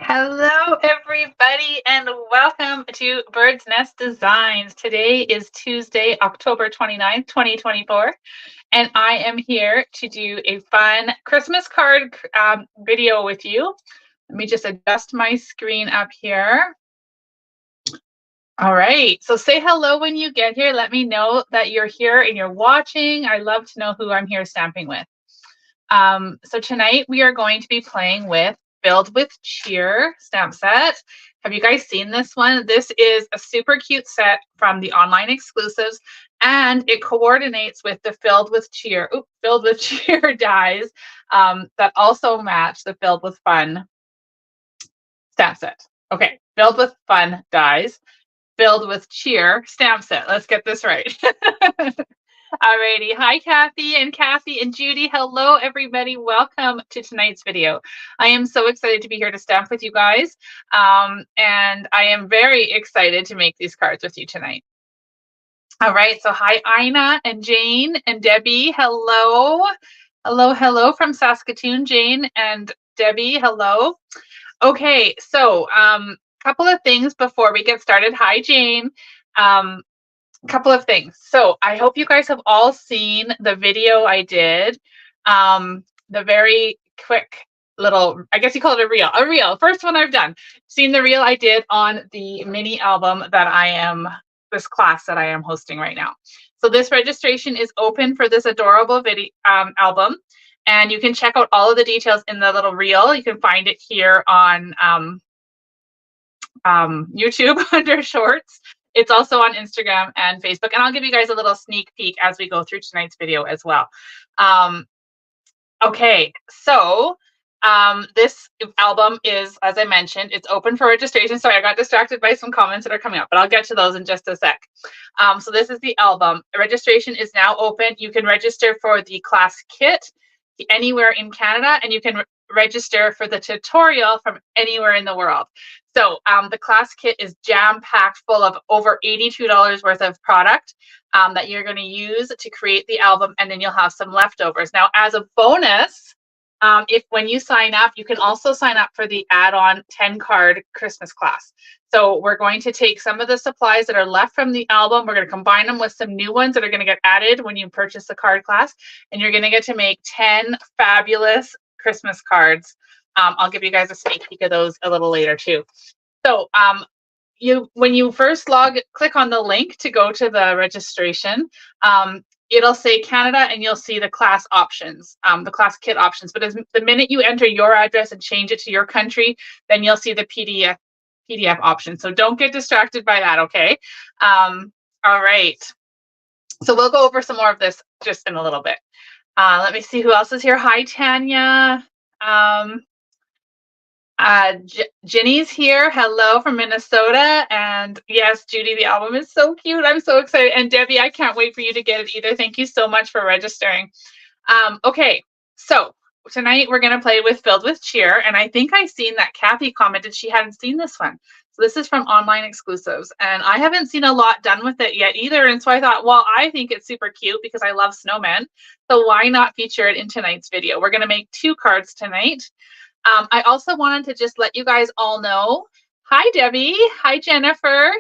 Hello, everybody, and welcome to Bird's Nest Designs. Today is Tuesday, October 29th, 2024, and I am here to do a fun Christmas card video with you. Let me just adjust my screen up here. All right, so say hello when you get here. Let me know that you're here and you're watching. I love to know who I'm here stamping with. So tonight we are going to be playing with Build with Cheer stamp set. Have you guys seen this one? This is a super cute set from the online exclusives, and it coordinates with the Filled with Cheer dies that also match the Filled with Fun stamp set. Okay, Filled with Fun dies, Filled with Cheer stamp set. Let's get this right. Alrighty. Hi, Kathy and Judy. Hello, everybody. Welcome to tonight's video. I am so excited to be here to stamp with you guys. And I am very excited to make these cards with you tonight. All right. So hi, Ina and Jane and Debbie. Hello. Hello from Saskatoon, Jane and Debbie. Hello. Okay. So couple of things before we get started. Hi, Jane. Couple of things. So I hope you guys have all seen the video I did. The very quick little, I guess you call it a reel, first one I've done. Seen the reel I did on the mini album this class that I am hosting right now. So this registration is open for this adorable video album, and you can check out all of the details in the little reel. You can find it here on YouTube under Shorts. It's also on Instagram and Facebook, and I'll give you guys a little sneak peek as we go through tonight's video as well. Okay, so this album is, as I mentioned, it's open for registration. Sorry, I got distracted by some comments that are coming up, but I'll get to those in just a sec. So this is the album. Registration is now open. You can register for the class kit anywhere in Canada, and you can register for the tutorial from anywhere in the world. So the class kit is jam-packed full of over $82 worth of product that you're going to use to create the album, and then you'll have some leftovers. Now, as a bonus, when you sign up, you can also sign up for the add-on 10-card Christmas class. So we're going to take some of the supplies that are left from the album. We're going to combine them with some new ones that are going to get added when you purchase the card class, and you're going to get to make 10 fabulous Christmas cards. I'll give you guys a sneak peek of those a little later too. So when you first click on the link to go to the registration, it'll say Canada, and you'll see the class options, the class kit options. But the minute you enter your address and change it to your country, then you'll see the PDF option. So don't get distracted by that, okay? All right. So we'll go over some more of this just in a little bit. Let me see who else is here. Hi, Tanya. Ginny's here. Hello from Minnesota. And yes, Judy, the album is so cute. I'm so excited. And Debbie, I can't wait for you to get it either. Thank you so much for registering. Okay, so tonight we're going to play with Filled with Cheer. And I think I seen that Kathy commented she hadn't seen this one. So this is from online exclusives. And I haven't seen a lot done with it yet either. And so I thought, well, I think it's super cute because I love snowmen. So why not feature it in tonight's video? We're going to make 2 cards tonight. I also wanted to just let you guys all know, hi, Debbie. Hi, Jennifer.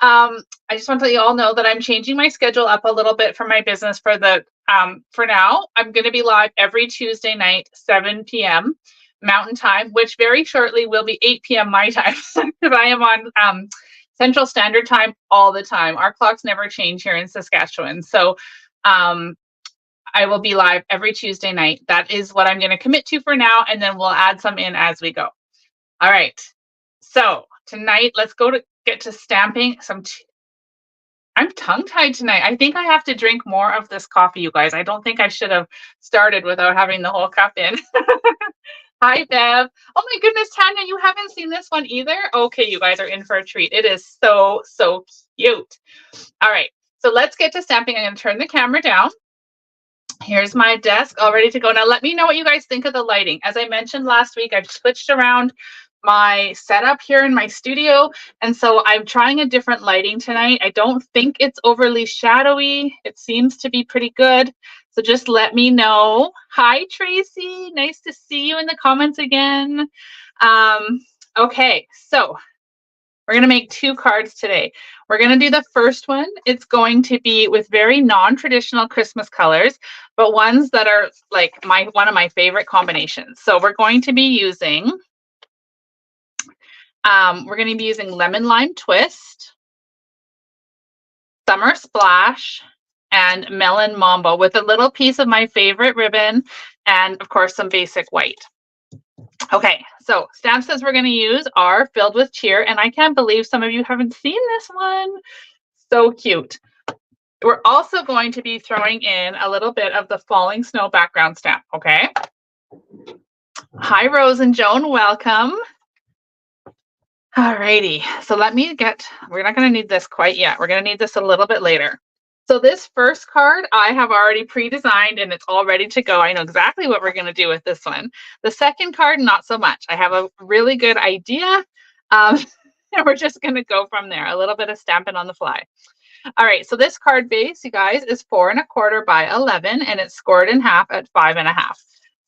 I just want to let you all know that I'm changing my schedule up a little bit for my business for now. I'm going to be live every Tuesday night, 7 p.m. Mountain Time, which very shortly will be 8 p.m. my time because I am on Central Standard Time all the time. Our clocks never change here in Saskatchewan. So I will be live every Tuesday night. That is what I'm going to commit to for now, and then we'll add some in as we go. All right. So tonight, let's get to stamping some. I'm tongue-tied tonight. I think I have to drink more of this coffee, you guys. I don't think I should have started without having the whole cup in. Hi, Bev. Oh my goodness, Tanya, you haven't seen this one either? Okay, you guys are in for a treat. It is so, so cute. All right. So let's get to stamping. I'm going to turn the camera down. Here's my desk all ready to go. Now, let me know what you guys think of the lighting. As I mentioned last week, I've switched around my setup here in my studio, and so I'm trying a different lighting tonight. I don't think it's overly shadowy. It seems to be pretty good. So just let me know. Hi, Tracy. Nice to see you in the comments again. Okay, so we're going to make 2 cards today. We're going to do the first one. It's going to be with very non-traditional Christmas colors, but ones that are like one of my favorite combinations. So we're going to be using lemon lime twist, summer splash, and melon mambo with a little piece of my favorite ribbon and of course some basic white. Okay, so stamp sets we're going to use are Filled with Cheer, and I can't believe some of you haven't seen this one. So cute. We're also going to be throwing in a little bit of the falling snow background stamp, okay? Hi, Rose and Joan, welcome. Alrighty, so we're not going to need this quite yet. We're going to need this a little bit later. So this first card I have already pre-designed and it's all ready to go. I know exactly what we're going to do with this one. The second card, not so much. I have a really good idea. And we're just going to go from there. A little bit of stamping on the fly. All right, so this card base, you guys, is 4 1/4 by 11, and it's scored in half at 5 1/2.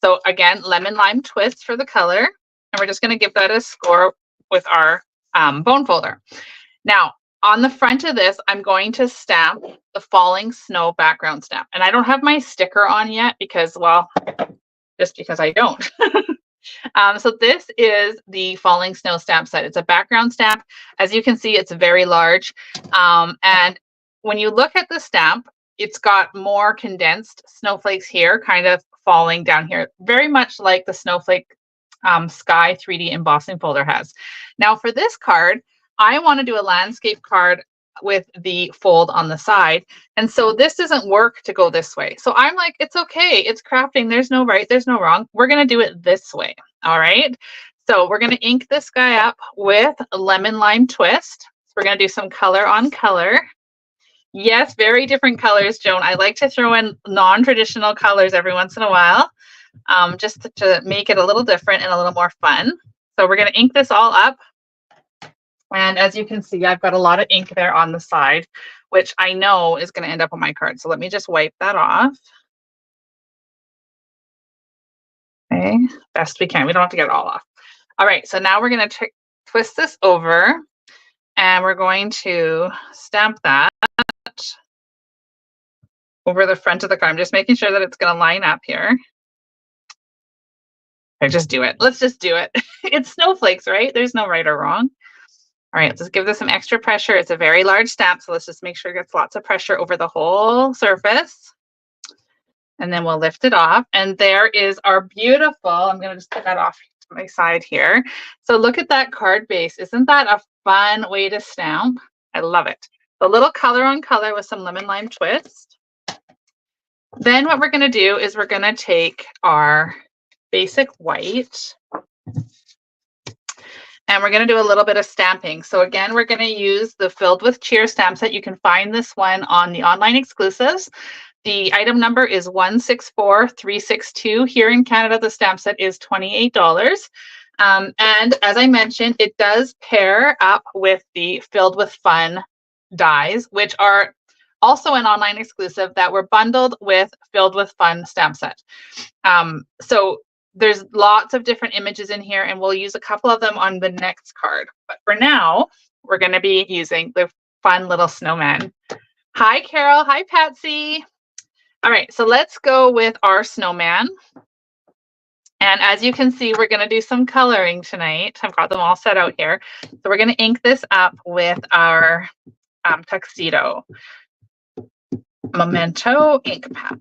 So again, lemon lime twist for the color, and we're just going to give that a score with our bone folder. Now, on the front of this, I'm going to stamp the falling snow background stamp, and I don't have my sticker on yet because, well, just because I don't. So this is the falling snow stamp set. It's a background stamp. As you can see, it's very large. And when you look at the stamp, it's got more condensed snowflakes here, kind of falling down here, very much like the snowflake Sky 3D embossing folder has. Now for this card, I want to do a landscape card with the fold on the side. And so this doesn't work to go this way. So I'm like, it's okay. It's crafting. There's no right. There's no wrong. We're going to do it this way. All right. So we're going to ink this guy up with lemon lime twist. So we're going to do some color on color. Yes, very different colors, Joan. I like to throw in non-traditional colors every once in a while, just to make it a little different and a little more fun. So we're going to ink this all up. And as you can see, I've got a lot of ink there on the side, which I know is going to end up on my card. So let me just wipe that off. Okay, best we can. We don't have to get it all off. All right, so now we're going to twist this over, and we're going to stamp that over the front of the card. I'm just making sure that it's going to line up here. Okay, just do it. Let's just do it. It's snowflakes, right? There's no right or wrong. All right, let's give this some extra pressure. It's a very large stamp, so let's just make sure it gets lots of pressure over the whole surface. And then we'll lift it off. And there is our beautiful, I'm going to just put that off to my side here. So look at that card base. Isn't that a fun way to stamp? I love it. A little color on color with some lemon lime twist. Then what we're going to do is we're going to take our basic white, and we're going to do a little bit of stamping. So again, we're going to use the Filled with Cheer stamp set. You can find this one on the online exclusives. The item number is 164362. Here in Canada, the stamp set is $28. And as I mentioned, it does pair up with the Filled with Fun dies, which are also an online exclusive that were bundled with Filled with Fun stamp set. So there's lots of different images in here, and we'll use a couple of them on the next card. But for now, we're going to be using the fun little snowman. Hi, Carol. Hi, Patsy. All right, so let's go with our snowman. And as you can see, we're going to do some coloring tonight. I've got them all set out here. So we're going to ink this up with our tuxedo Memento ink pad.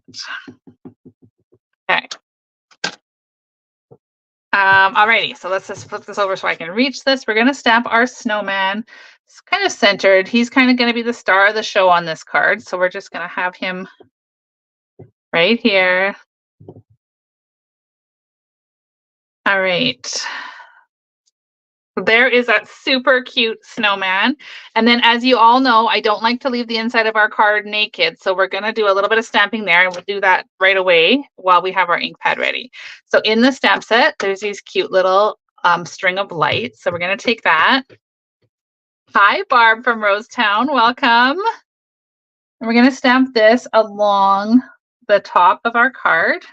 Okay. Alrighty, so let's just flip this over so I can reach this. We're going to stamp our snowman. It's kind of centered. He's kind of going to be the star of the show on this card. So we're just going to have him right here. All right. There is that super cute snowman. And then as you all know, I don't like to leave the inside of our card naked. So we're going to do a little bit of stamping there, and we'll do that right away while we have our ink pad ready. So in the stamp set, there's these cute little string of lights. So we're going to take that. Hi, Barb from Rosetown. Welcome. And we're going to stamp this along the top of our card,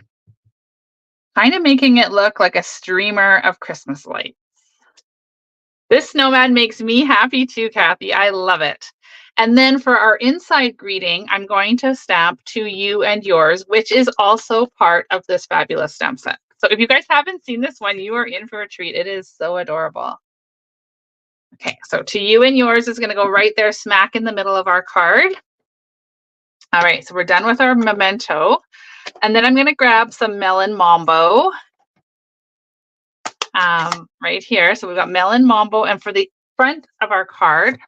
kind of making it look like a streamer of Christmas lights. This snowman makes me happy too, Kathy. I love it. And then for our inside greeting, I'm going to stamp to you and yours, which is also part of this fabulous stamp set. So if you guys haven't seen this one, you are in for a treat. It is so adorable. Okay, so to you and yours is going to go right there, smack in the middle of our card. All right, so we're done with our memento. And then I'm going to grab some Melon Mambo right here. So we've got Melon Mambo. And for the front of our card,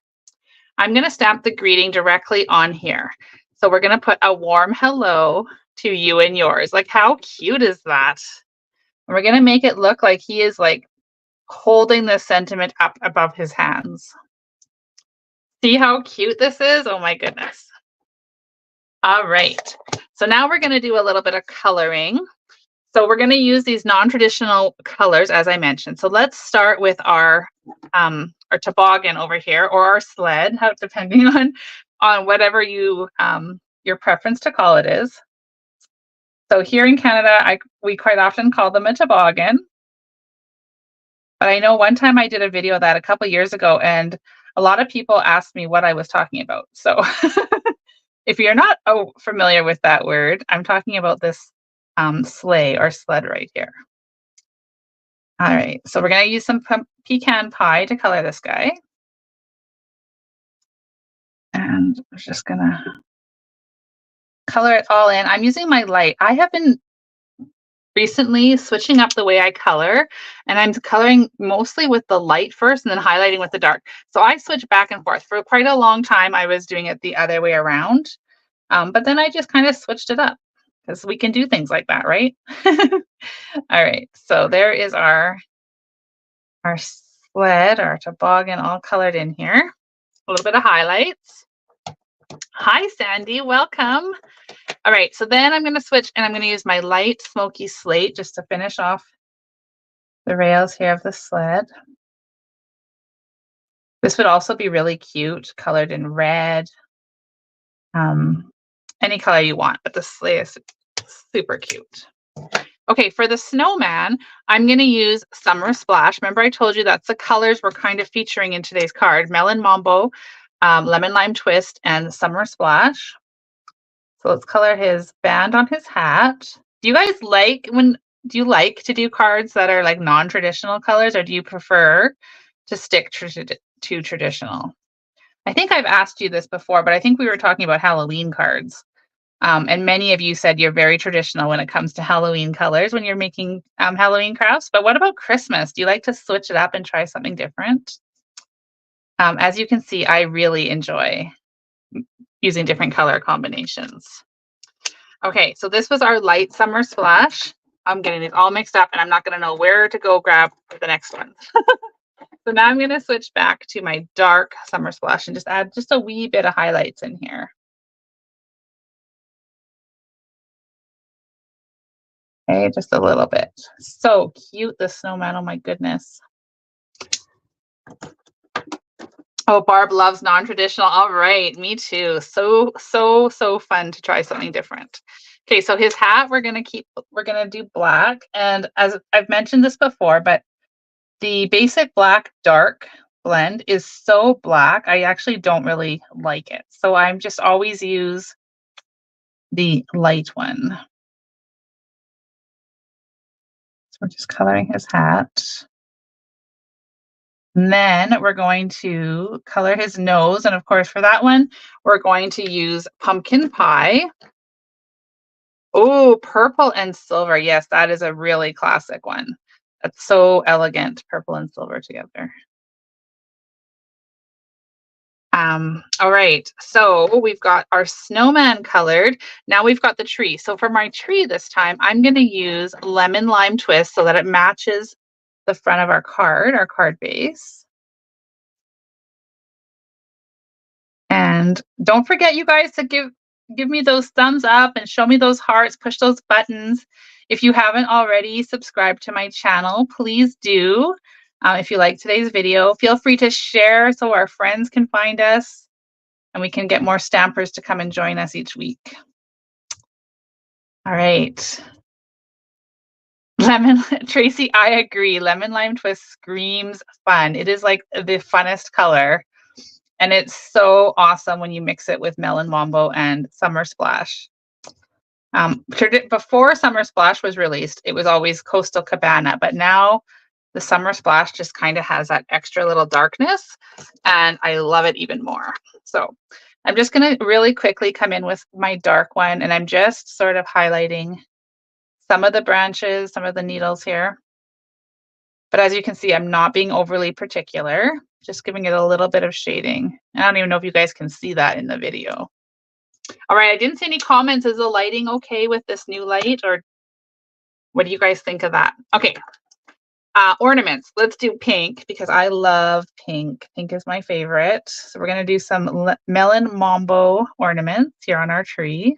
I'm going to stamp the greeting directly on here. So we're going to put a warm hello to you and yours. Like, how cute is that? And we're going to make it look like he is like holding the sentiment up above his hands. See how cute this is? Oh my goodness. All right. So now we're going to do a little bit of coloring. So we're going to use these non-traditional colors, as I mentioned. So let's start with our toboggan over here, or our sled, depending on whatever you your preference to call it is. So here in Canada, we quite often call them a toboggan. But I know one time I did a video of that a couple years ago, and a lot of people asked me what I was talking about. So if you're not familiar with that word, I'm talking about this sleigh or sled right here. All right, so we're going to use some pecan pie to color this guy. And I'm just going to color it all in. I'm using my light. I have been recently switching up the way I color, and I'm coloring mostly with the light first and then highlighting with the dark. So I switch back and forth. For quite a long time, I was doing it the other way around. But then I just kind of switched it up because we can do things like that, right? All right, so there is our sled, our toboggan all colored in here. A little bit of highlights. Hi, Sandy, welcome. All right, so then I'm going to switch and I'm going to use my light smoky slate just to finish off the rails here of the sled. This would also be really cute, colored in red. Any color you want, but the sleigh is super cute. Okay, for the snowman, I'm going to use Summer Splash. Remember I told you that's the colors we're kind of featuring in today's card. Melon Mambo, Lemon Lime Twist, and Summer Splash. So let's color his band on his hat. Do you guys do you like to do cards that are like non-traditional colors, or do you prefer to stick to traditional? I think I've asked you this before, but I think we were talking about Halloween cards. And many of you said you're very traditional when it comes to Halloween colors when you're making Halloween crafts. But what about Christmas? Do you like to switch it up and try something different? As you can see, I really enjoy using different color combinations. Okay, so this was our light Summer Splash. I'm getting these all mixed up and I'm not going to know where to go grab the next one. So now I'm going to switch back to my dark Summer Splash and just add just a wee bit of highlights in here. Okay, just a little bit. So cute, the snowman. Oh my goodness. Oh, Barb loves non-traditional. All right, me too. So fun to try something different. Okay, so his hat, we're gonna do black. And as I've mentioned this before, but the basic black dark blend is so black, I actually don't really like it. So I'm just always use the light one. We're just coloring his hat. And then we're going to color his nose. And of course, for that one, we're going to use pumpkin pie. Oh, purple and silver. Yes, that is a really classic one. That's so elegant, purple and silver together. All right, so we've got our snowman colored. Now we've got the tree. So for my tree this time, I'm going to use Lemon Lime Twist so that it matches the front of our card base. And don't forget, you guys, to give me those thumbs up and show me those hearts, push those buttons. If you haven't already subscribed to my channel, please do. If you like today's video, feel free to share so our friends can find us and we can get more stampers to come and join us each week. All right. Lemon Tracy, I agree. Lemon lime twist screams fun. It is like the funnest color. And it's so awesome when you mix it with Melon Mambo and Summer Splash. Before Summer Splash was released, it was always Coastal Cabana, but now the Summer Splash just kind of has that extra little darkness, and I love it even more. So I'm just going to really quickly come in with my dark one, and I'm just sort of highlighting some of the branches, some of the needles here. But as you can see, I'm not being overly particular, just giving it a little bit of shading. I don't even know if you guys can see that in the video. All right, I didn't see any comments. Is the lighting okay with this new light, or what do you guys think of that? Okay, ornaments. Let's do pink because I love pink. Pink is my favorite. So we're gonna do some Melon Mambo ornaments here on our tree.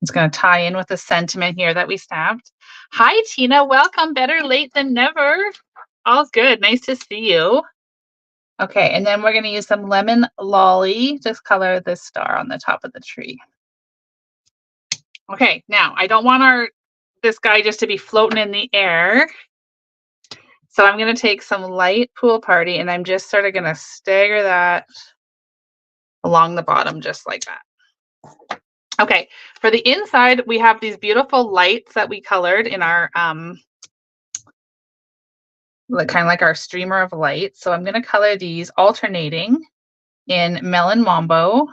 It's going to tie in with the sentiment here that we stamped. Hi, Tina. Welcome. Better late than never. All's good. Nice to see you. Okay, and then we're going to use some lemon lolly to color this star on the top of the tree. Okay, now I don't want this guy just to be floating in the air. So I'm going to take some light Pool Party and I'm just sort of going to stagger that along the bottom just like that. Okay, for the inside, we have these beautiful lights that we colored in our, kind of like our streamer of light. So I'm going to color these alternating in Melon Mambo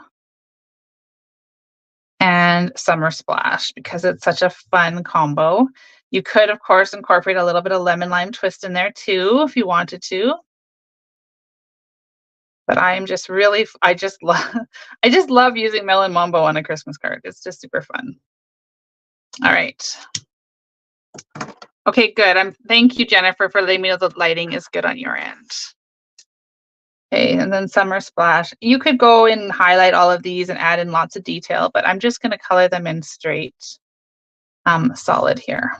and Summer Splash because it's such a fun combo. You could, of course, incorporate a little bit of lemon lime twist in there too if you wanted to. But I'm just really, I just love using Melon Mambo on a Christmas card. It's just super fun. All right. Okay, good. Thank you, Jennifer, for letting me know the lighting is good on your end. Okay, and then Summer Splash. You could go and highlight all of these and add in lots of detail, but I'm just going to color them in straight solid here.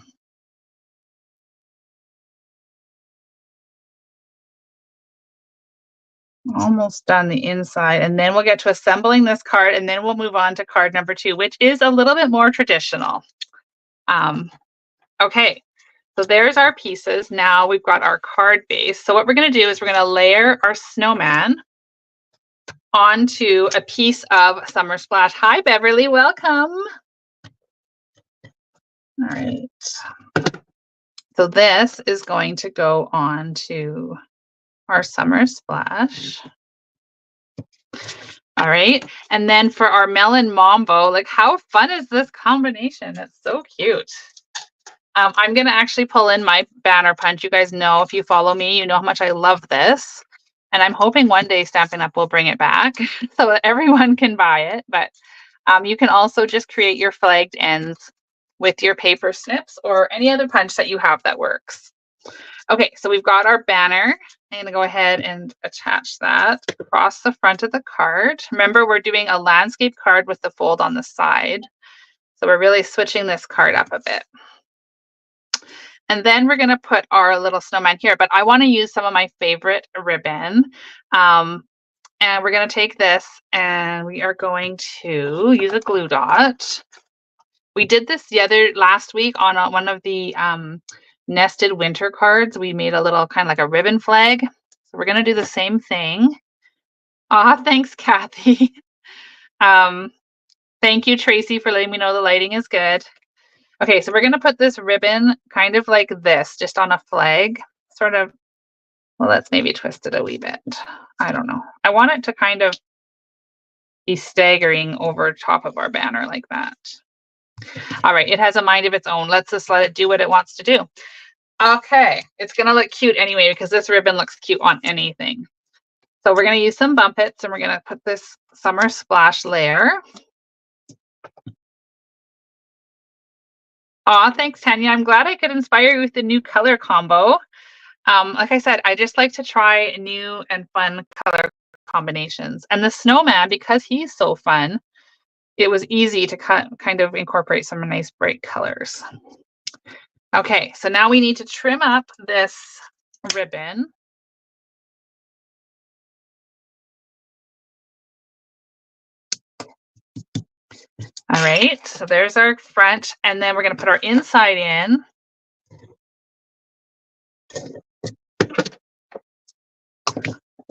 Almost done the inside, and then we'll get to assembling this card, and then we'll move on to card number 2, which is a little bit more traditional. Okay, so there's our pieces. Now we've got our card base. So what we're going to do is we're going to layer our snowman onto a piece of Summer Splash. Hi, Beverly. Welcome. All right. So this is going to go on to our Summer Splash. All right. And then for our Melon Mambo, like how fun is this combination? It's so cute. I'm going to actually pull in my banner punch. You guys know, if you follow me, you know how much I love this. And I'm hoping one day Stampin' Up! Will bring it back so that everyone can buy it. But you can also just create your flagged ends with your paper snips or any other punch that you have that works. Okay, so we've got our banner. I'm going to go ahead and attach that across the front of the card. Remember, we're doing a landscape card with the fold on the side. So we're really switching this card up a bit. And then we're going to put our little snowman here, but I want to use some of my favorite ribbon. And we're going to take this and we are going to use a glue dot. We did this last week on one of the nested winter cards. We made a little kind of like a ribbon flag. So we're going to do the same thing. Thanks, Kathy. Thank you, Tracy, for letting me know the lighting is good. Okay, so we're going to put this ribbon kind of like this, just on a flag, sort of. Well, let's maybe twist it a wee bit. I don't know. I want it to kind of be staggering over top of our banner like that. All right, it has a mind of its own. Let's just let it do what it wants to do. Okay, it's going to look cute anyway because this ribbon looks cute on anything. So we're going to use some bump its and we're going to put this Summer Splash layer. Thanks, Tanya. I'm glad I could inspire you with the new color combo. Like I said, I just like to try new and fun color combinations. And the snowman, because he's so fun, it was easy to kind of incorporate some nice bright colors. Okay, so now we need to trim up this ribbon. All right, so there's our front, and then we're going to put our inside in.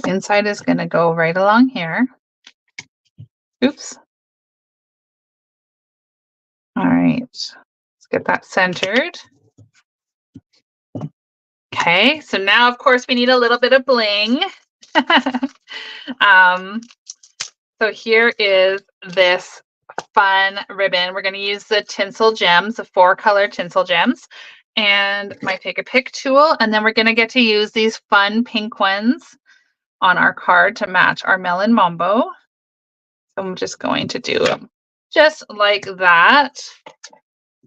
Inside is going to go right along here. Oops. All right, let's get that centered. Okay, so now, of course, we need a little bit of bling. So here is this fun ribbon. We're going to use the tinsel gems, the 4-color tinsel gems, and my pick a pick tool. And then we're going to get to use these fun pink ones on our card to match our melon mambo. So I'm just going to do them just like that.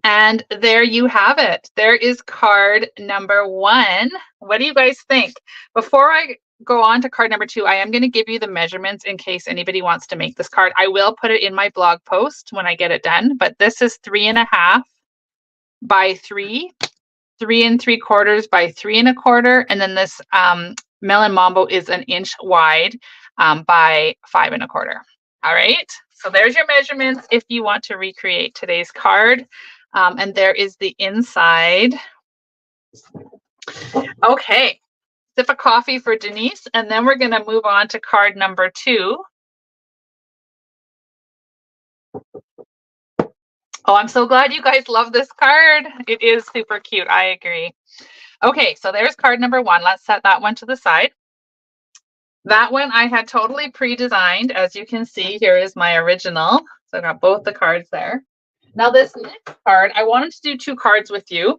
And there you have it. There is card number 1. What do you guys think? Before I go on to card number 2, I am going to give you the measurements in case anybody wants to make this card. I will put it in my blog post when I get it done, but this is 3.5 by 3, 3 3/4 by 3 1/4, and then this melon mambo is 1 inch wide by 5 1/4. All right, so there's your measurements if you want to recreate today's card. And there is the inside. Okay, sip of coffee for Denise, and then we're going to move on to card number 2. Oh, I'm so glad you guys love this card. It is super cute. I agree. Okay, so there's card number 1. Let's set that one to the side. That one I had totally pre-designed. As you can see, here is my original. So I got both the cards there. Now this next card, I wanted to do 2 cards with you.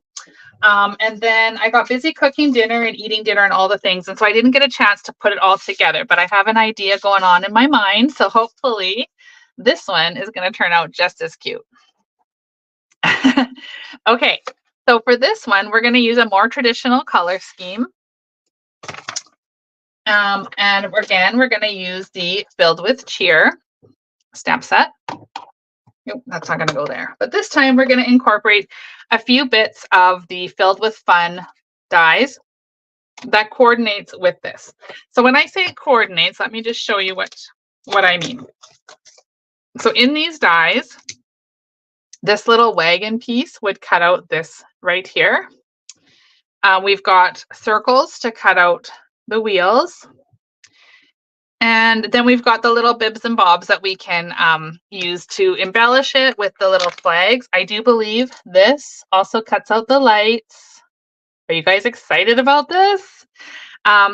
And then I got busy cooking dinner and eating dinner and all the things. And so I didn't get a chance to put it all together, but I have an idea going on in my mind. So hopefully this one is going to turn out just as cute. Okay, so for this one, we're going to use a more traditional color scheme. And again, we're going to use the Filled with Cheer stamp set. Nope, that's not going to go there. But this time we're going to incorporate a few bits of the Filled with Fun dies that coordinates with this. So when I say it coordinates, let me just show you what I mean. So in these dies, this little wagon piece would cut out this right here. We've got circles to cut out the wheels. And then we've got the little bibs and bobs that we can use to embellish it with the little flags. I do believe this also cuts out the lights. Are you guys excited about this?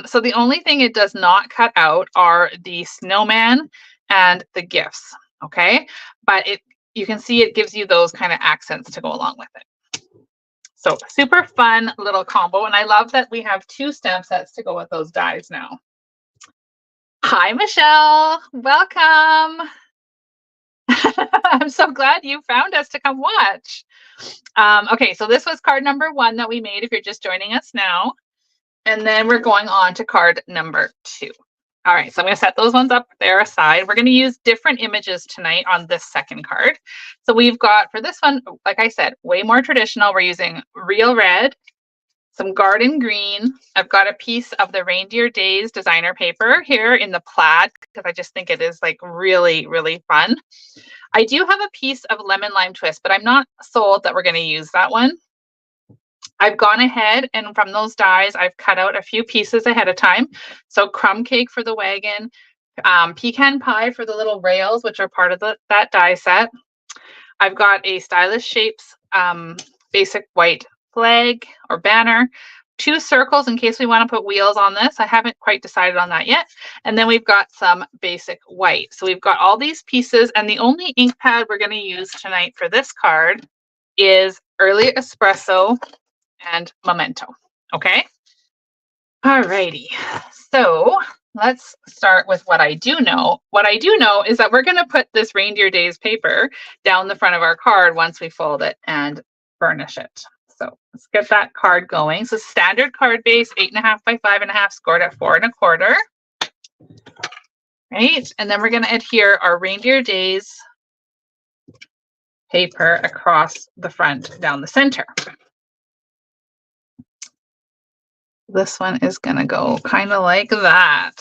So the only thing it does not cut out are the snowman and the gifts, okay? But you can see it gives you those kind of accents to go along with it. So super fun little combo. And I love that we have 2 stamp sets to go with those dies now. Hi, Michelle. Welcome. I'm so glad you found us to come watch. Okay, so this was card number 1 that we made if you're just joining us now. And then we're going on to card number 2. All right, so I'm going to set those ones up there aside. We're going to use different images tonight on this second card. So we've got, for this one, like I said, way more traditional. We're using real red, some garden green. I've got a piece of the Reindeer Days designer paper here in the plaid because I just think it is like really, really fun. I do have a piece of lemon lime twist, but I'm not sold that we're going to use that one. I've gone ahead and from those dies, I've cut out a few pieces ahead of time. So crumb cake for the wagon, pecan pie for the little rails, which are part of that die set. I've got a Stylish Shapes basic white flag or banner, 2 circles in case we want to put wheels on this. I haven't quite decided on that yet. And then we've got some basic white. So we've got all these pieces, and the only ink pad we're going to use tonight for this card is Early Espresso and Memento. Okay. All righty. So let's start with what I do know. What I do know is that we're going to put this Reindeer Days paper down the front of our card once we fold it and burnish it. So let's get that card going. So standard card base, 8.5 by 5.5, scored at 4 1/4. Right. And then we're going to adhere our Reindeer Days paper across the front down the center. This one is going to go kind of like that.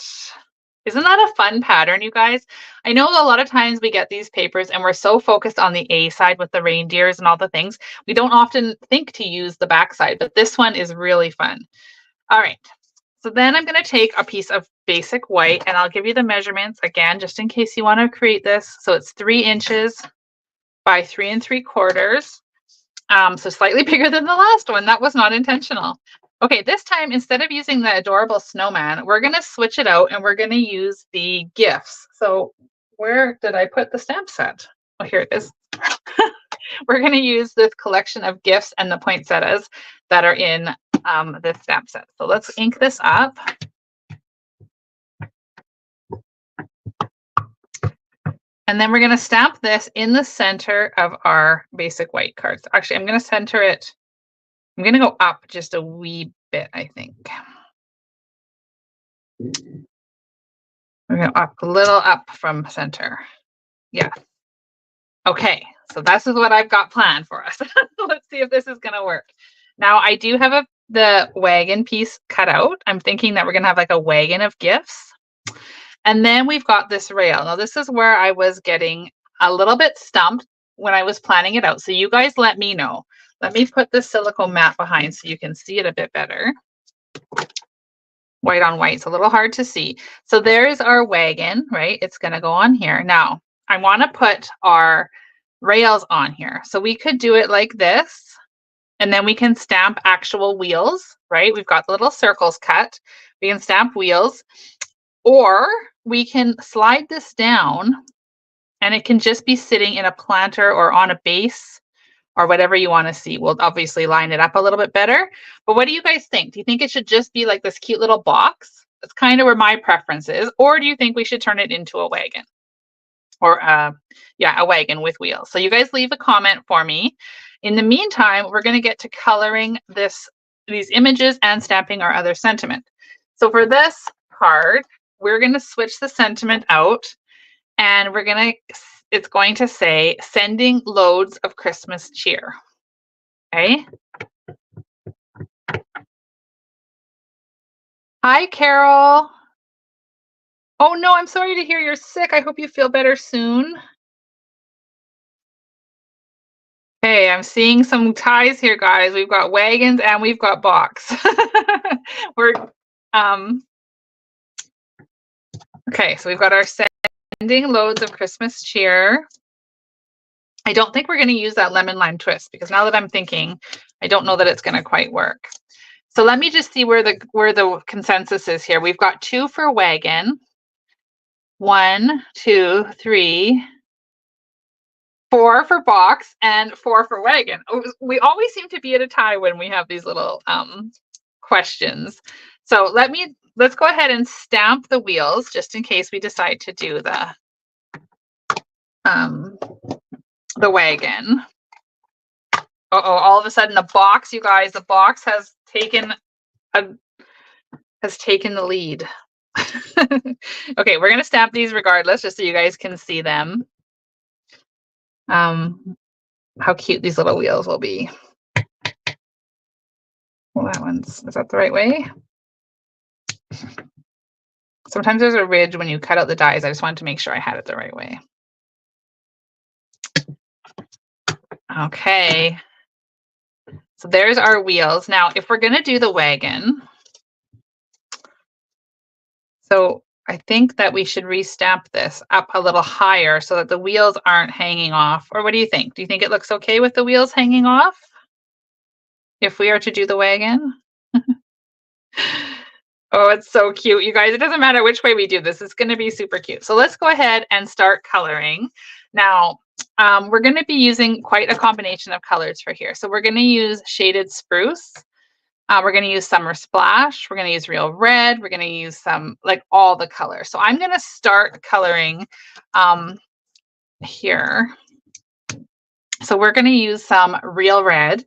Isn't that a fun pattern, you guys? I know a lot of times we get these papers and we're so focused on the A side with the reindeers and all the things, we don't often think to use the back side, but this one is really fun. All right, so then I'm going to take a piece of basic white and I'll give you the measurements again, just in case you want to create this. So it's 3 inches by 3 3/4. So slightly bigger than the last one. That was not intentional. Okay, this time, instead of using the adorable snowman, we're going to switch it out and we're going to use the gifts. So where did I put the stamp set? Oh, here it is. We're going to use this collection of gifts and the poinsettias that are in this stamp set. So let's ink this up. And then we're going to stamp this in the center of our basic white cards. Actually, I'm going to center it. I'm going to go up just a wee bit, I think. We're going to up a little up from center. Yeah. Okay, so this is what I've got planned for us. Let's see if this is going to work. Now, I do have the wagon piece cut out. I'm thinking that we're going to have like a wagon of gifts. And then we've got this rail. Now, this is where I was getting a little bit stumped when I was planning it out. So you guys let me know. Let me put the silicone mat behind so you can see it a bit better. White on white, it's a little hard to see. So there's our wagon, right? It's going to go on here. Now, I want to put our rails on here. So we could do it like this, and then we can stamp actual wheels, right? We've got the little circles cut. We can stamp wheels, or we can slide this down and it can just be sitting in a planter or on a base or whatever you want to see. We'll obviously line it up a little bit better. But what do you guys think? Do you think it should just be like this cute little box? That's kind of where my preference is. Or do you think we should turn it into a wagon? Or yeah, a wagon with wheels. So you guys leave a comment for me. In the meantime, we're going to get to coloring these images and stamping our other sentiment. So for this card, we're going to switch the sentiment out, and it's going to say sending loads of Christmas cheer. Okay. Hi, Carol. Oh no, I'm sorry to hear you're sick. I hope you feel better soon. Okay, I'm seeing some ties here, guys. We've got wagons and we've got box. Okay, so we've got our sending loads of Christmas cheer. I don't think we're going to use that lemon lime twist because now that I'm thinking, I don't know that it's going to quite work. So let me just see where the consensus is here. We've got 2 for wagon. 1, 2, 3, 4 for box, and 4 for wagon. We always seem to be at a tie when we have these little questions. So let's go ahead and stamp the wheels just in case we decide to do the wagon. All of a sudden the box, you guys, the box has taken the lead. Okay, we're going to stamp these regardless, just so you guys can see them. How cute these little wheels will be. Well, is that the right way? Sometimes there's a ridge when you cut out the dies. I just wanted to make sure I had it the right way. Okay. So there's our wheels. Now, if we're going to do the wagon, so I think that we should restamp this up a little higher so that the wheels aren't hanging off. Or what do you think? Do you think it looks okay with the wheels hanging off if we are to do the wagon? Oh, it's so cute, you guys. It doesn't matter which way we do this. It's going to be super cute. So let's go ahead and start coloring. Now, we're going to be using quite a combination of colors for here. So we're going to use Shaded Spruce. We're going to use Summer Splash. We're going to use Real Red. We're going to use some, like all the colors. So I'm going to start coloring here. So we're going to use some Real Red.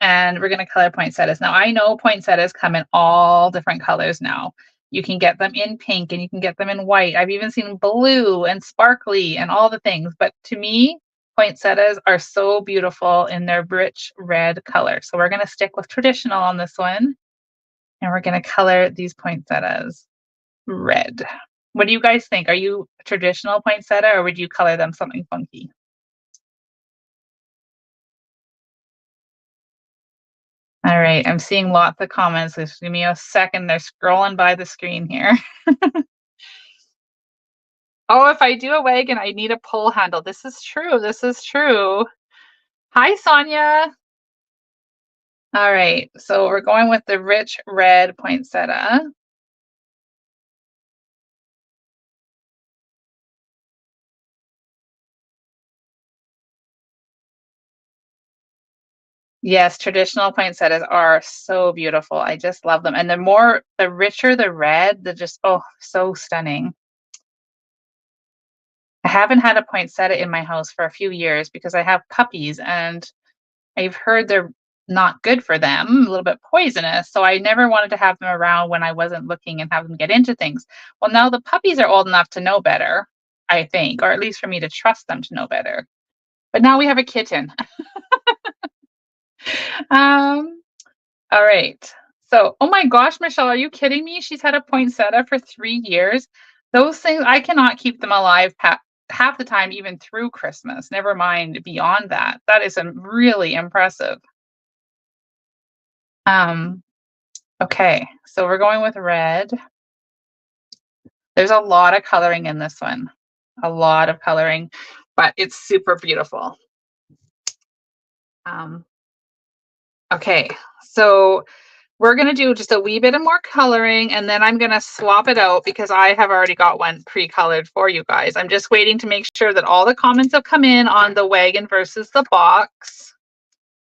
And we're going to color poinsettias. Now, I know poinsettias come in all different colors now. You can get them in pink and you can get them in white. I've even seen blue and sparkly and all the things. But to me, poinsettias are so beautiful in their rich red color. So we're going to stick with traditional on this one. And we're going to color these poinsettias red. What do you guys think? Are you traditional poinsettia or would you color them something funky? All right, I'm seeing lots of comments. Just give me a second. They're scrolling by the screen here. Oh, if I do a wagon, I need a pull handle. This is true. This is true. Hi, Sonia. All right, so we're going with the rich red poinsettia. Yes, traditional poinsettias are so beautiful. I just love them. And the richer the red, the just, oh, so stunning. I haven't had a poinsettia in my house for a few years because I have puppies and I've heard they're not good for them, a little bit poisonous. So I never wanted to have them around when I wasn't looking and have them get into things. Well, now the puppies are old enough to know better, I think, or at least for me to trust them to know better. But now we have a kitten. um, all right. So, oh my gosh, Michelle, are you kidding me? She's had a poinsettia for 3 years. Those things, I cannot keep them alive half the time, even through Christmas, never mind beyond that. That is really impressive. Um, okay, so we're going with red. There's a lot of coloring in this one, a lot of coloring, but it's super beautiful. Um, okay, so we're going to do just a wee bit of more coloring and then I'm going to swap it out because I have already got one pre-colored for you guys. I'm just waiting to make sure that all the comments have come in on the wagon versus the box.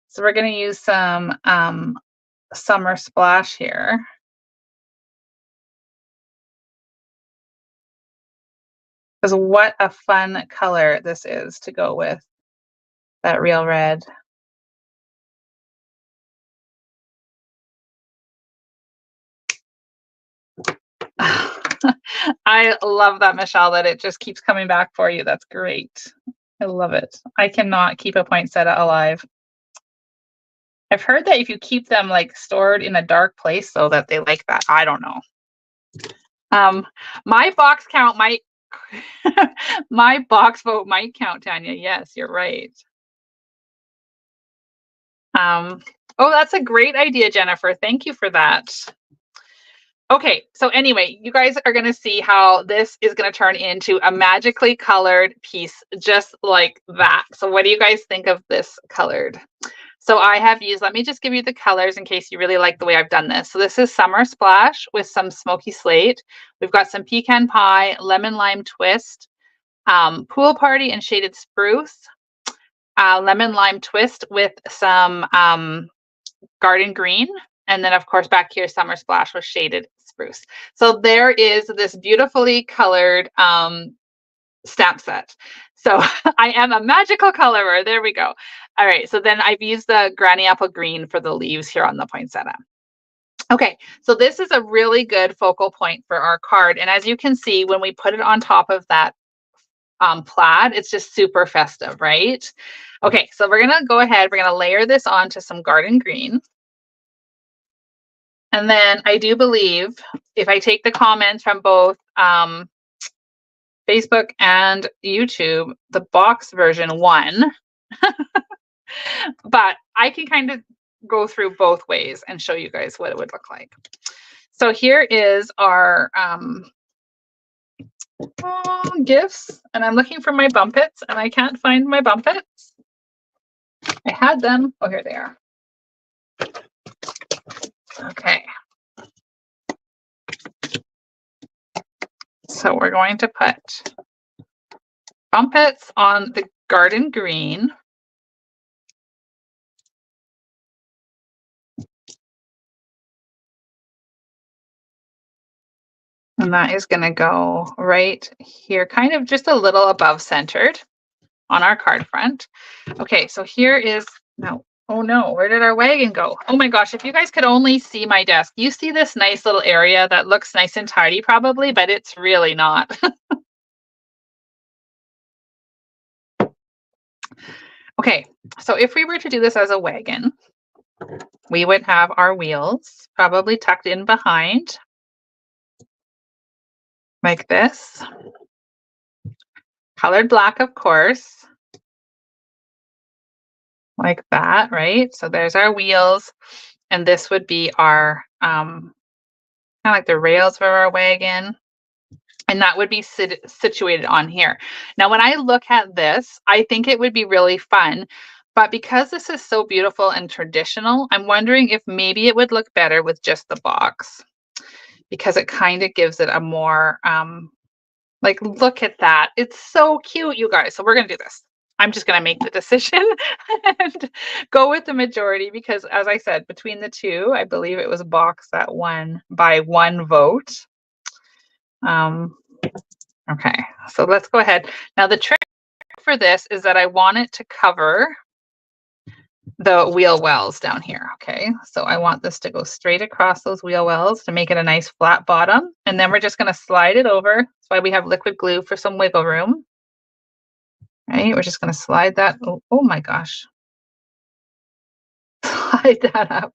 So we're going to use some Summer Splash here. Because what a fun color this is to go with that real red. I love that, Michelle, that it just keeps coming back for you. That's great. I love it. I cannot keep a poinsettia alive. I've heard that if you keep them like stored in a dark place so that they like that. I don't know. My box count might my box vote might count, Tanya. Yes, you're right. Oh, that's a great idea, Jennifer. Thank you for that. Okay, so anyway, you guys are going to see how this is going to turn into a magically colored piece just like that. So what do you guys think of this colored? So I have used, let me just give you the colors in case you really like the way I've done this. So this is Summer Splash with some Smoky Slate. We've got some Pecan Pie, Lemon Lime Twist, Pool Party and Shaded Spruce, Lemon Lime Twist with some Garden Green, and then of course back here Summer Splash with Shaded Spruce. So there is this beautifully colored stamp set. So I am a magical colorer. There we go. All right. So then I've used the Granny Apple Green for the leaves here on the poinsettia. Okay. So this is a really good focal point for our card. And as you can see, when we put it on top of that plaid, it's just super festive, right? Okay. So we're going to go ahead. We're going to layer this onto some Garden Green. And then I do believe if I take the comments from both Facebook and YouTube, the box version won. But I can kind of go through both ways and show you guys what it would look like. So here is our gifts, and I'm looking for my bumpets, and I can't find my bumpets. I had them. Oh, here they are. Okay. So we're going to put bumpets on the Garden Green. And that is going to go right here, kind of just a little above centered on our card front. Okay, so here is, no, oh no, where did our wagon go? Oh my gosh, if you guys could only see my desk. You see this nice little area that looks nice and tidy probably, but it's really not. Okay, so if we were to do this as a wagon, we would have our wheels probably tucked in behind. like this. Colored black, of course, like that, right? So there's our wheels, and this would be our kind of like the rails for our wagon, and that would be situated on here. Now, when I look at this, I think it would be really fun, but because this is so beautiful and traditional, I'm wondering if maybe it would look better with just the box, because it kind of gives it a more like, look at that. It's so cute, you guys. So we're going to do this. I'm just going to make the decision and go with the majority because, as I said, between the two, I believe it was a box that won by one vote. Okay, so let's go ahead. Now, the trick for this is that I want it to cover the wheel wells down here. Okay, so I want this to go straight across those wheel wells to make it a nice flat bottom. And then we're just going to slide it over. That's why we have liquid glue for some wiggle room. Right, we're just going to slide that. Oh my gosh. Slide that up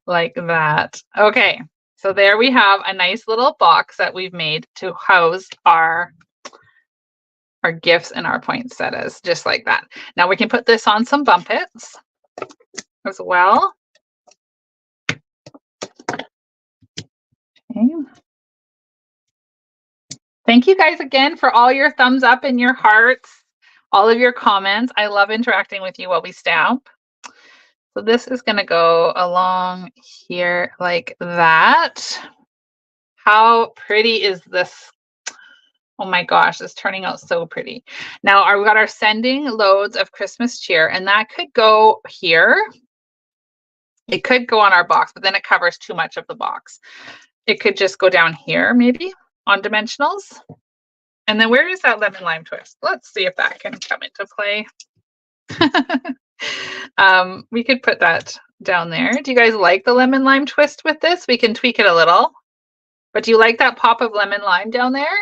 like that. Okay, so there we have a nice little box that we've made to house our gifts and our poinsettias, just like that. Now we can put this on some bumpets as well. Okay. Thank you guys again for all your thumbs up and your hearts, all of your comments. I love interacting with you while we stamp. So this is going to go along here like that. How pretty is this? Oh my gosh, it's turning out so pretty. Now we've got our sending loads of Christmas cheer, and that could go here. It could go on our box, but then it covers too much of the box. It could just go down here, maybe on dimensionals. And then where is that lemon lime twist? Let's see if that can come into play. We could put that down there. Do you guys like the lemon lime twist with this? We can tweak it a little. But do you like that pop of lemon lime down there?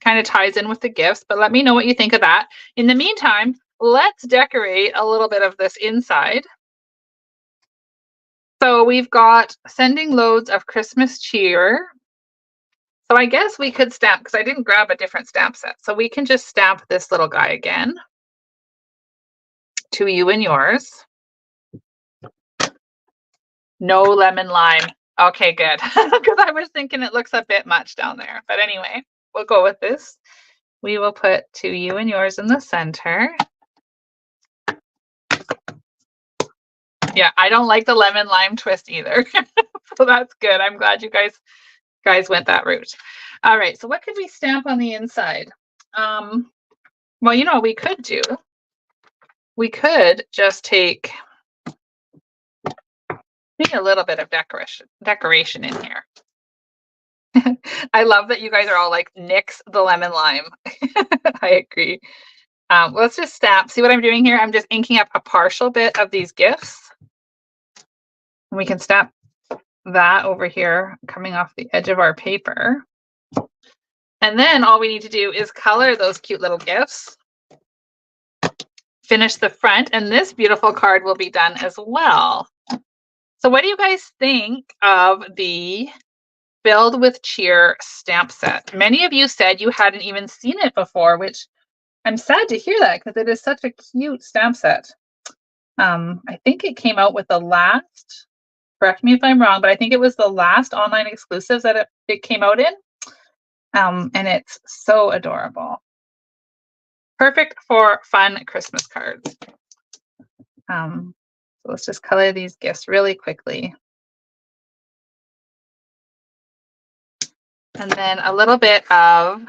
Kind of ties in with the gifts, but let me know what you think of that. In the meantime, let's decorate a little bit of this inside. So we've got sending loads of Christmas cheer. So I guess we could stamp, because I didn't grab a different stamp set. So we can just stamp this little guy again. To you and yours. No lemon lime. Okay, good. Because I was thinking it looks a bit much down there. But anyway, we'll go with this. We will put to you and yours in the center. Yeah, I don't like the lemon lime twist either. So that's good. I'm glad you guys went that route. All right, so what could we stamp on the inside? Well, you know what we could do? We could just take maybe a little bit of decoration in here. I love that you guys are all like, nix the lemon lime. I agree. Let's just stamp. See what I'm doing here? I'm just inking up a partial bit of these gifts. And we can stamp that over here coming off the edge of our paper. And then all we need to do is color those cute little gifts. Finish the front, and this beautiful card will be done as well. So what do you guys think of the Build with Cheer stamp set? Many of you said you hadn't even seen it before, which I'm sad to hear that because it is such a cute stamp set. I think it came out with the last, correct me if I'm wrong, but I think it was the last online exclusives that it came out in. And it's so adorable. Perfect for fun Christmas cards. So let's just color these gifts really quickly. And then a little bit of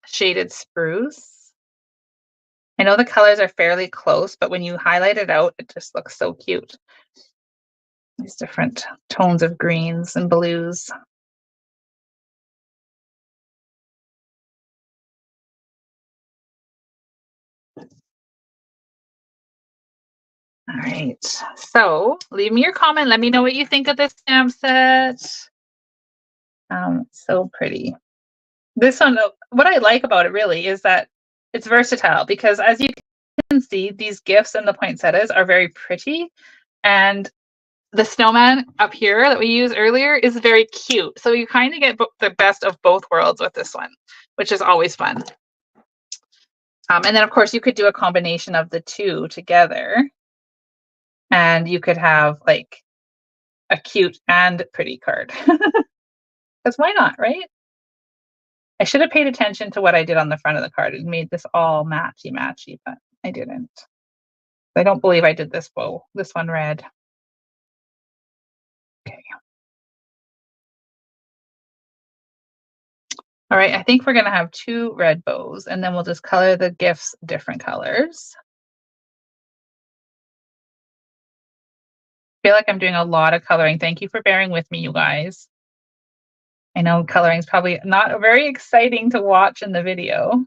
shaded spruce. I know the colors are fairly close, but when you highlight it out, it just looks so cute. These different tones of greens and blues. All right, so leave me your comment. Let me know what you think of this stamp set. So pretty. This one, what I like about it really is that it's versatile, because as you can see, these gifts and the poinsettias are very pretty, and the snowman up here that we used earlier is very cute. So you kind of get the best of both worlds with this one, which is always fun. And then, of course, you could do a combination of the two together. And you could have like a cute and pretty card. Because why not, right? I should have paid attention to what I did on the front of the card and made this all matchy-matchy, but I didn't. I don't believe I did this bow, this one red. Okay. All right, I think we're gonna have 2 red bows, and then we'll just color the gifts different colors. I feel like I'm doing a lot of coloring. Thank you for bearing with me, you guys. I know coloring is probably not very exciting to watch in the video.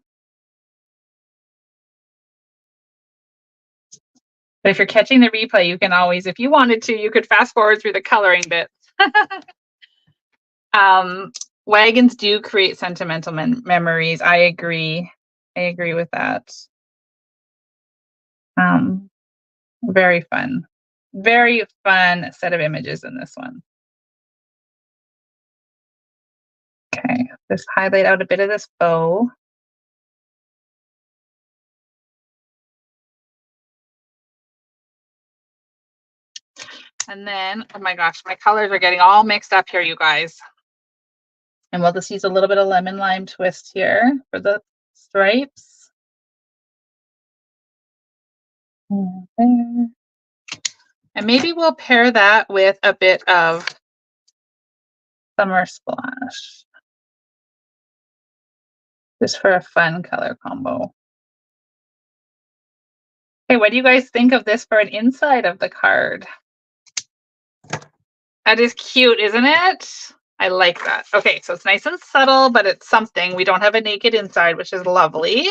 But if you're catching the replay, you can always, if you wanted to, you could fast forward through the coloring bits. Wagons do create sentimental memories. I agree. I agree with that. Very fun. Very fun set of images in this one. Okay, just highlight out a bit of this bow. And then, oh my gosh, my colors are getting all mixed up here, you guys. And we'll just use a little bit of lemon lime twist here for the stripes. And maybe we'll pair that with a bit of Summer Splash. Just for a fun color combo. Okay, what do you guys think of this for an inside of the card? That is cute, isn't it? I like that. Okay, so it's nice and subtle, but it's something. We don't have a naked inside, which is lovely.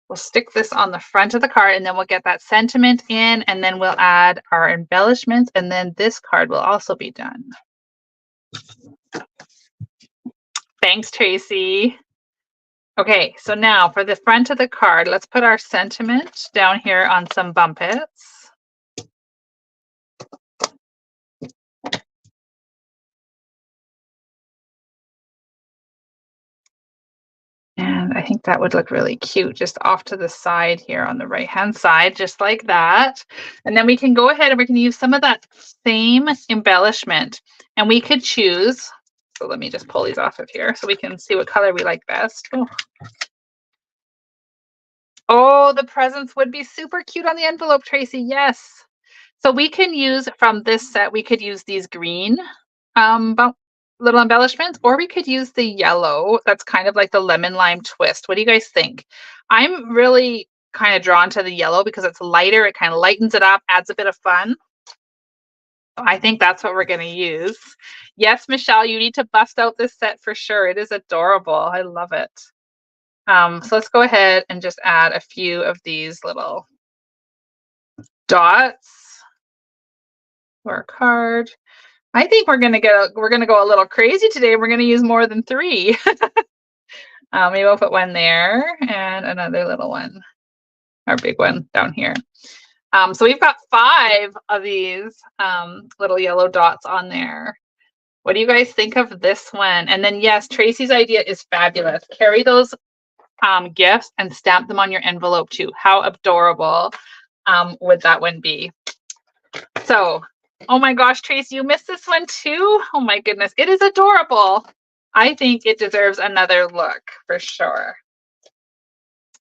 We'll stick this on the front of the card, and then we'll get that sentiment in, and then we'll add our embellishments, and then this card will also be done. Thanks, Tracy. Okay, so now for the front of the card, let's put our sentiment down here on some bumpets. And I think that would look really cute just off to the side here on the right-hand side, just like that. And then we can go ahead and we can use some of that same embellishment. And we could choose, so let me just pull these off of here so we can see what color we like best. Oh, the presents would be super cute on the envelope, Tracy. Yes. So we can use from this set, we could use these green little embellishments, or we could use the yellow. That's kind of like the lemon lime twist. What do you guys think? I'm really kind of drawn to the yellow because it's lighter. It kind of lightens it up, adds a bit of fun. I think that's what we're going to use. Yes, Michelle, you need to bust out this set for sure. It is adorable. I love it. So let's go ahead and just add a few of these little dots to our card. I think we're gonna go a little crazy today. We're gonna use more than 3. Maybe we'll put one there and another little one, our big one down here. So we've got 5 of these little yellow dots on there. What do you guys think of this one? And then yes, Tracy's idea is fabulous. Carry those gifts and stamp them on your envelope too. How adorable would that one be? So, oh my gosh, Tracy, you missed this one too? Oh my goodness, it is adorable. I think it deserves another look for sure.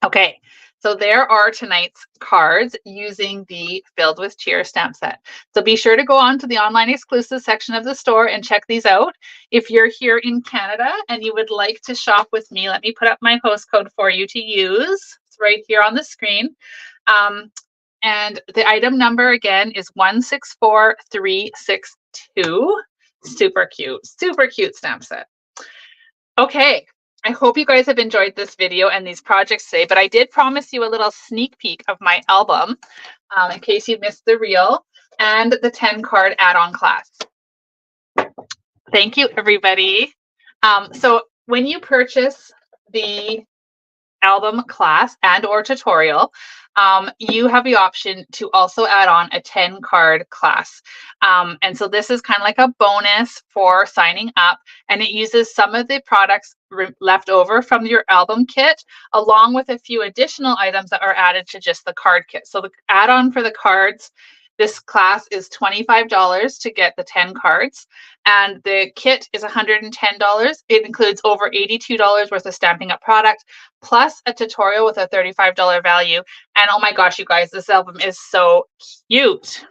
Okay, so there are tonight's cards using the Filled with Cheer stamp set. So be sure to go on to the online exclusive section of the store and check these out. If you're here in Canada and you would like to shop with me, let me put up my host code for you to use. It's right here on the screen. And the item number again is 164362. Super cute stamp set. Okay, I hope you guys have enjoyed this video and these projects today, but I did promise you a little sneak peek of my album in case you missed the reel and the 10 card add-on class. Thank you, everybody. So when you purchase the album class and or tutorial, you have the option to also add on a 10 card class. And so this is kind of like a bonus for signing up, and it uses some of the products left over from your album kit, along with a few additional items that are added to just the card kit. So the add-on for the cards, this class is $25 to get the 10 cards, and the kit is $110. It includes over $82 worth of Stampin' Up product, plus a tutorial with a $35 value. And oh my gosh, you guys, this album is so cute.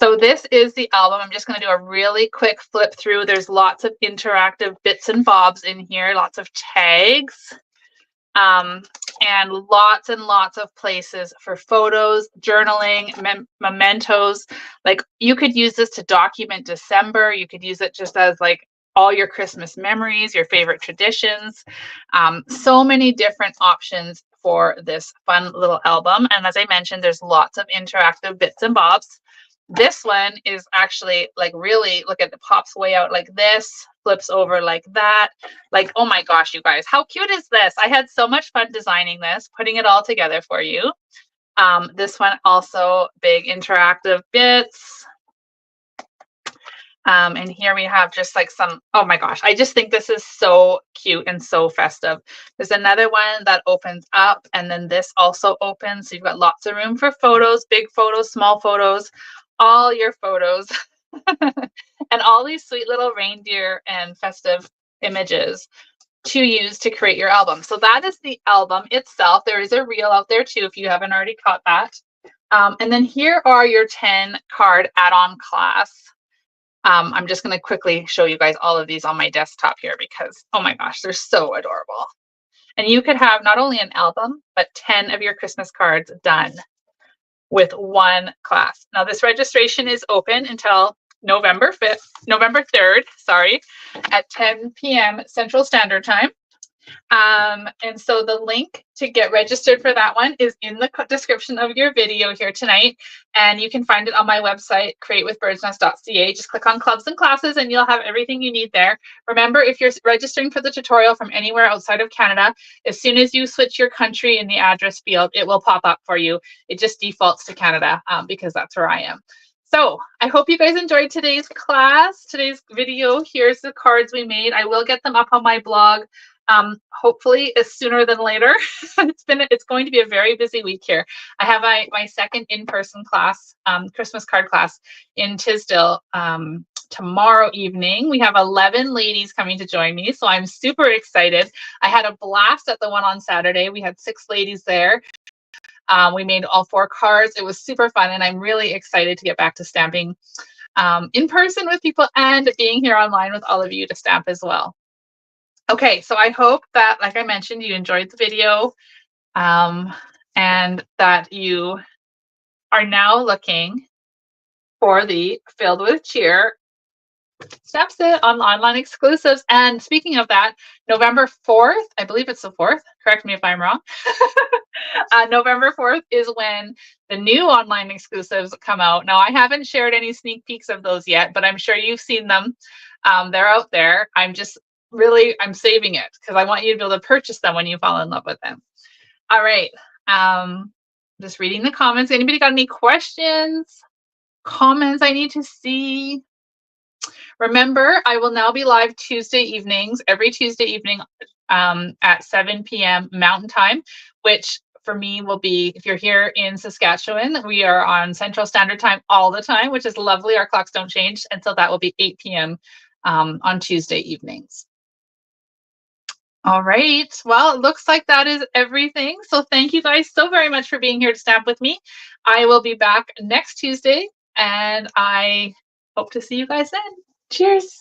So this is the album. I'm just going to do a really quick flip through. There's lots of interactive bits and bobs in here, lots of tags, and lots of places for photos, journaling, mementos. Like you could use this to document December. You could use it just as like all your Christmas memories, your favorite traditions. So many different options for this fun little album. And as I mentioned, there's lots of interactive bits and bobs. This one is actually like really, look at, it pops way out like this, flips over like that. Like, oh my gosh, you guys, how cute is this? I had so much fun designing this, putting it all together for you. This one also big interactive bits. And here we have just like some, oh my gosh, I just think this is so cute and so festive. There's another one that opens up, and then this also opens. So you've got lots of room for photos, big photos, small photos, all your photos, and all these sweet little reindeer and festive images to use to create your album. So that is the album itself. There is a reel out there too, if you haven't already caught that. And then here are your 10 card add-on class. I'm just going to quickly show you guys all of these on my desktop here because, oh my gosh, they're so adorable. And you could have not only an album, but 10 of your Christmas cards done with one class. Now this registration is open until November 3rd, sorry, at 10 p.m. Central Standard Time. And so the link to get registered for that one is in the description of your video here tonight. And you can find it on my website, createwithbirdsnest.ca. Just click on clubs and classes and you'll have everything you need there. Remember, if you're registering for the tutorial from anywhere outside of Canada, as soon as you switch your country in the address field, it will pop up for you. It just defaults to Canada because that's where I am. So I hope you guys enjoyed today's class, today's video. Here's the cards we made. I will get them up on my blog. Hopefully sooner than later. It's going to be a very busy week here. I have my second in-person class, Christmas card class in Tisdale tomorrow evening. We have 11 ladies coming to join me, so I'm super excited. I had a blast at the one on Saturday. We had 6 ladies there. We made all 4 cards. It was super fun, and I'm really excited to get back to stamping in person with people and being here online with all of you to stamp as well. Okay, so I hope that, like I mentioned, you enjoyed the video and that you are now looking for the Filled with Cheer Stamp Set on online exclusives. And speaking of that, November 4th, I believe it's the 4th, correct me if I'm wrong. November 4th is when the new online exclusives come out. Now, I haven't shared any sneak peeks of those yet, but I'm sure you've seen them. They're out there. I'm saving it because I want you to be able to purchase them when you fall in love with them. All right. Just reading the comments. Anybody got any questions, comments I need to see? Remember, I will now be live Tuesday evenings, every Tuesday evening at 7 p.m. Mountain Time, which for me will be, if you're here in Saskatchewan, we are on Central Standard Time all the time, which is lovely. Our clocks don't change. And so that will be 8 p.m. On Tuesday evenings. All right. Well, it looks like that is everything. So thank you guys so very much for being here to stamp with me. I will be back next Tuesday, and I hope to see you guys then. Cheers.